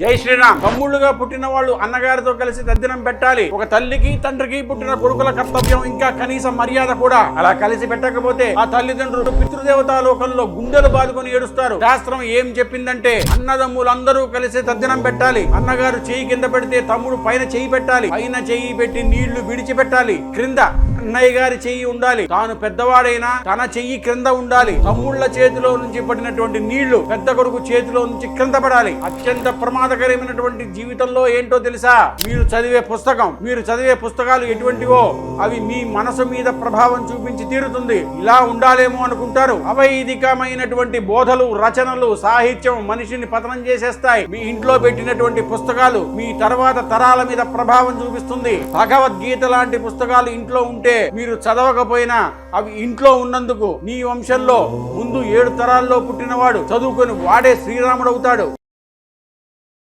జై శ్రీరామ్. తమ్ముళ్ళుగా పుట్టిన వాళ్ళు అన్నగారితో కలిసి తద్దినం పెట్టాలి. ఒక తల్లికి తండ్రికి పుట్టిన కొడుకుల కర్తవ్యం, ఇంకా కనీస మర్యాద కూడా. అలా కలిసి పెట్టకపోతే ఆ తల్లిదండ్రులు పితృదేవతా లోకంలో గుండెలు బాదుకొని ఏడుస్తారు. శాస్త్రం ఏం చెప్పిందంటే అన్నదమ్ములందరూ కలిసి తద్దినం పెట్టాలి. అన్నగారు చెయ్యి కింద పెడితే తమ్ముడు పైన చెయ్యి పెట్టాలి. పైన చెయ్యి పెట్టి నీళ్లు విడిచిపెట్టాలి. క్రింద అన్నయ్య గారి చెయ్యి ఉండాలి. తాను పెద్దవాడైనా తన చెయ్యి క్రింద ఉండాలి. తమ్ముళ్ల చేతిలో నుంచి పడినటువంటి నీళ్లు పెద్ద కొడుకు చేతిలో నుంచి క్రింద పడాలి. అత్యంత ప్రమాదకరమైనటువంటి జీవితంలో ఏంటో తెలుసా? మీరు చదివే పుస్తకాలు ఎటువంటివో అవి మీ మనసు మీద ప్రభావం చూపించి తీరుతుంది. ఇలా ఉండాలేమో అనుకుంటారు. అవైదికమైనటువంటి బోధలు, రచనలు, సాహిత్యం మనిషిని పతనం చేసేస్తాయి. మీ ఇంట్లో పెట్టినటువంటి పుస్తకాలు మీ తర్వాత తరాల మీద ప్రభావం చూపిస్తుంది. భగవద్గీత లాంటి పుస్తకాలు ఇంట్లో ఉంటే మీరు చదవకపోయినా అవి ఇంట్లో ఉన్నందుకు నీ వంశంలో ముందు 7 తరాల్లో పుట్టినవాడు చదువుకొని వాడే శ్రీరాముడు అవుతాడు.